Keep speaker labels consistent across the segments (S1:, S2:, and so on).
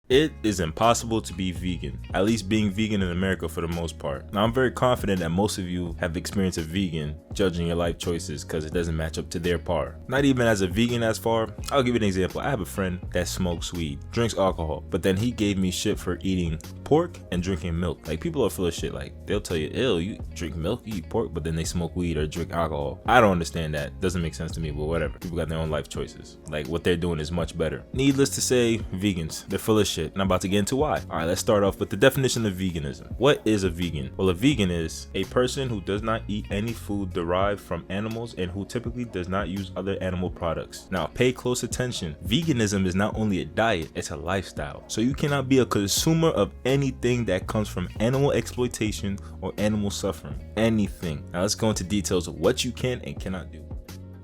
S1: It is impossible to be vegan, at least being vegan in America for the most part. Now, I'm very confident that most of you have experienced a vegan judging your life choices because it doesn't match up to their par. Not even as a vegan as far. I'll give you an example. I have a friend that smokes weed, drinks alcohol, but then he gave me shit for eating pork and drinking milk. Like, people are full of shit. Like, they'll tell you, ew, you drink milk, you eat pork, but then they smoke weed or drink alcohol. I don't understand that. Doesn't make sense to me, but whatever. People got their own life choices. Like, what they're doing is much better. Needless to say, vegans, they're full of shit. And I'm about to get into why. All right, let's start off with the definition of veganism. What is a vegan? Well, a vegan is a person who does not eat any food derived from animals and who typically does not use other animal products. Now, pay close attention. Veganism is not only a diet, it's a lifestyle. So you cannot be a consumer of anything that comes from animal exploitation or animal suffering. Anything. Now, let's go into details of what you can and cannot do.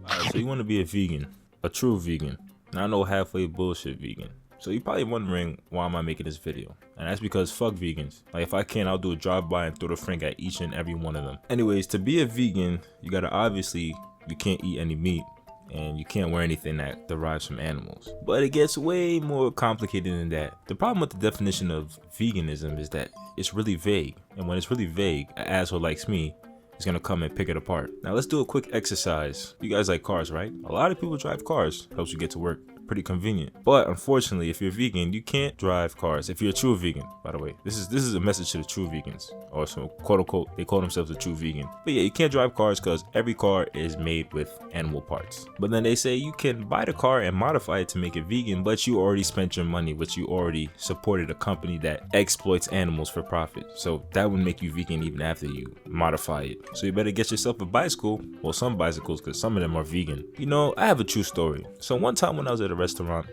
S1: All right, so you want to be a vegan, a true vegan, not no halfway bullshit vegan. So you're probably wondering, why am I making this video? And that's because fuck vegans. Like, if I can, I'll do a drive-by and throw the frank at each and every one of them. Anyways, to be a vegan, you gotta obviously, you can't eat any meat and you can't wear anything that derives from animals. But it gets way more complicated than that. The problem with the definition of veganism is that it's really vague. And when it's really vague, an asshole like me is gonna come and pick it apart. Now let's do a quick exercise. You guys like cars, right? A lot of people drive cars. Helps you get to work. Pretty convenient. But unfortunately, if you're vegan, you can't drive cars. If you're a true vegan, by the way, this is a message to the true vegans, or so quote unquote, they call themselves a true vegan. But yeah, you can't drive cars because every car is made with animal parts. But then they say you can buy the car and modify it to make it vegan, but you already spent your money, which you already supported a company that exploits animals for profit. So that would make you vegan even after you modify it. So you better get yourself a bicycle, well, some bicycles, because some of them are vegan. You know, I have a true story. So one time when I was at a restaurant,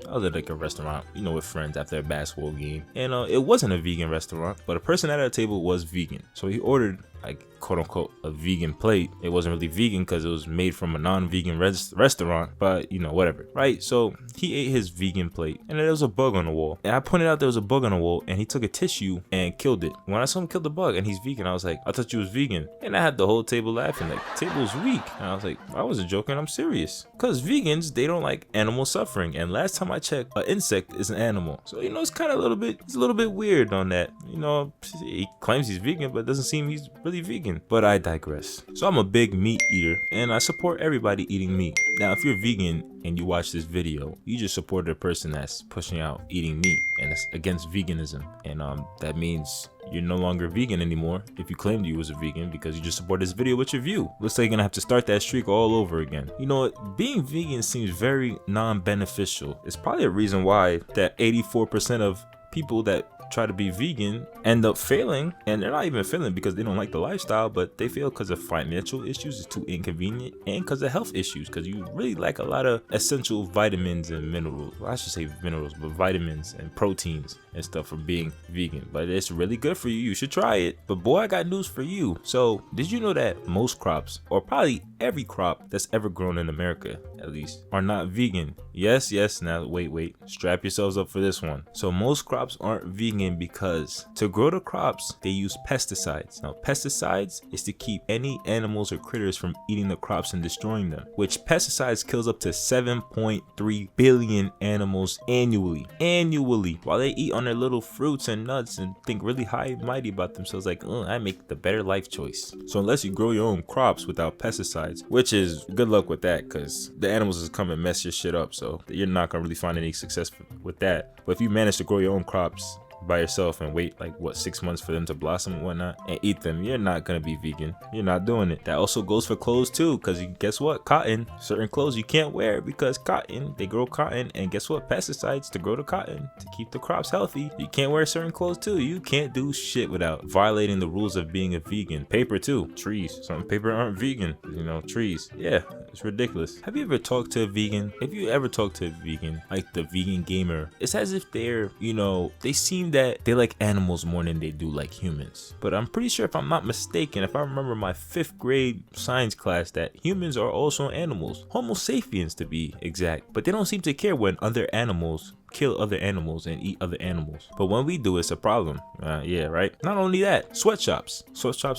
S1: you know, with friends after a basketball game, and it wasn't a vegan restaurant, but a person at our table was vegan. So he ordered, like, quote unquote, a vegan plate. It wasn't really vegan because it was made from a non-vegan restaurant, but you know, whatever, right? So he ate his vegan plate and there was a bug on the wall, and I pointed out there was a bug on the wall, and he took a tissue and killed it. When I saw him kill the bug and he's vegan, I was like, I thought you was vegan. And I had the whole table laughing, like, table's weak. And I was like, I wasn't joking, I'm serious. Because vegans, they don't like animal suffering, and last time I checked, an insect is an animal. So, you know, it's kind of a little bit weird on that. You know, he claims he's vegan, but it doesn't seem he's really vegan. But I digress. So I'm a big meat eater, and I support everybody eating meat. Now, if you're vegan and you watch this video, you just supported a person that's pushing out eating meat, and it's against veganism. And that means you're no longer vegan anymore if you claimed you was a vegan, because you just support this video with your view. Looks like you're gonna have to start that streak all over again. You know what? Being vegan seems very non-beneficial. It's probably a reason why that 84% of people that try to be vegan end up failing, and they're not even failing because they don't like the lifestyle, but they fail because of financial issues, it's too inconvenient, and because of health issues, because you really lack a lot of essential vitamins and minerals. Well, I should say minerals, but vitamins and proteins and stuff from being vegan. But it's really good for you. You should try it. But boy, I got news for you. So did you know that most crops, or probably every crop that's ever grown in America at least, are not vegan? Yes. Now wait, strap yourselves up for this one. So most crops aren't vegan because to grow the crops, they use pesticides. Now, pesticides is to keep any animals or critters from eating the crops and destroying them, which pesticides kills up to 7.3 billion animals annually, while they eat on their little fruits and nuts and think really high and mighty about themselves, like, I make the better life choice. So unless you grow your own crops without pesticides, which is good luck with that, because the animals just come and mess your shit up, so you're not gonna really find any success with that. But if you manage to grow your own crops by yourself and wait like 6 months for them to blossom and whatnot and eat them, you're not gonna be vegan. You're not doing it. That also goes for clothes too, because guess what? Cotton, certain clothes you can't wear because cotton, they grow cotton, and guess what? Pesticides to grow the cotton to keep the crops healthy. You can't wear certain clothes too. You can't do shit without violating the rules of being a vegan. Paper too. Trees. Some paper aren't vegan. You know, trees. Yeah, it's ridiculous. Have you ever talked to a vegan? If you ever talked to a vegan, like the vegan gamer, it's as if they're, you know, they seem that they like animals more than they do like humans. But I'm pretty sure, if I'm not mistaken, if I remember my 5th grade science class, that humans are also animals, homo sapiens to be exact, but they don't seem to care when other animals kill other animals and eat other animals. But when we do, it's a problem. Yeah, right? Not only that, sweatshops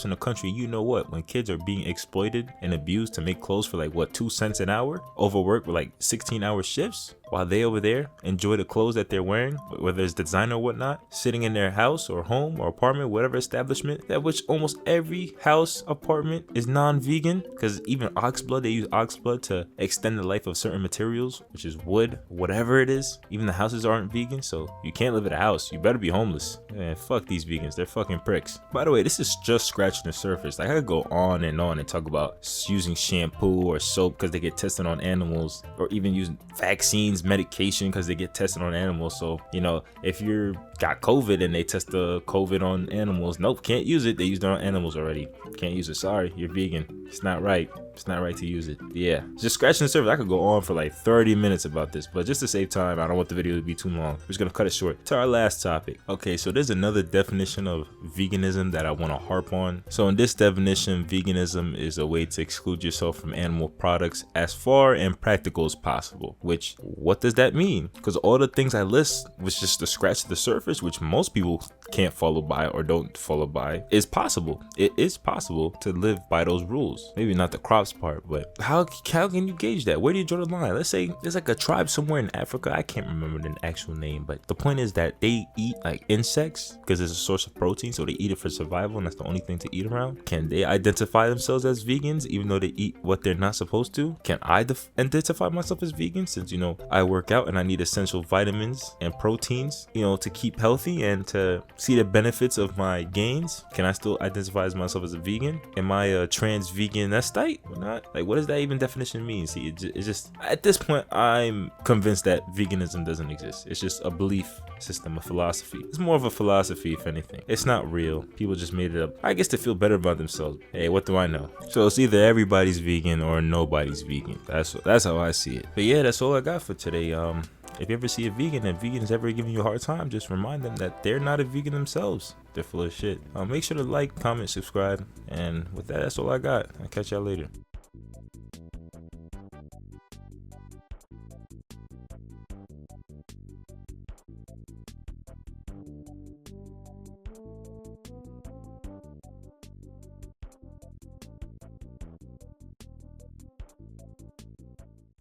S1: in the country, you know what, when kids are being exploited and abused to make clothes for like what, 2 cents an hour, overworked with like 16-hour shifts, while they over there enjoy the clothes that they're wearing, whether it's designer or whatnot, sitting in their house or home or apartment, whatever establishment, that which almost every house apartment is non-vegan, because even ox blood, they use ox blood to extend the life of certain materials, which is wood, whatever it is. Even the houses aren't vegan, so you can't live at a house. You better be homeless. Man, fuck these vegans, they're fucking pricks. By the way, this is just scratching the surface. Like, I could go on and talk about using shampoo or soap because they get tested on animals, or even using vaccines, medication because they get tested on animals. So, you know, if you're got COVID and they test the COVID on animals, nope, can't use it. They used it on animals already. Can't use it. Sorry, you're vegan. It's not right. It's not right to use it. Yeah, just scratching the surface. I could go on for like 30 minutes about this, but just to save time, I don't want the video to be too long. We're just gonna cut it short. To our last topic. Okay, so there's another definition of veganism that I want to harp on. So in this definition, veganism is a way to exclude yourself from animal products as far and practical as possible. Which, what does that mean? Because all the things I list was just to scratch the surface, which most people can't follow by or don't follow by, is possible. It is possible to live by those rules. Maybe not the crops part, but how can you gauge that? Where do you draw the line? Let's say there's like a tribe somewhere in Africa. I can't remember the actual name, but the point is that they eat like insects because it's a source of protein, so they eat it for survival, and that's the only thing to eat around. Can they identify themselves as vegans even though they eat what they're not supposed to? Can I identify myself as vegan since, you know, I work out and I need essential vitamins and proteins, you know, to keep healthy and to see the benefits of my gains? Can I still identify as myself as a vegan? Am I a trans veganestite or not? Like, what does that even definition mean? See, it's just, at this point, I'm convinced that veganism doesn't exist. It's just a belief system, a philosophy. It's more of a philosophy, if anything. It's not real. People just made it up, I guess, to feel better about themselves. Hey, what do I know? So it's either everybody's vegan or nobody's vegan. That's how I see it. But yeah, that's all I got for today. If you ever see a vegan and vegan's ever giving you a hard time, just remind them that they're not a vegan themselves. They're full of shit. Make sure to like, comment, subscribe. And with that, that's all I got. I'll catch y'all later.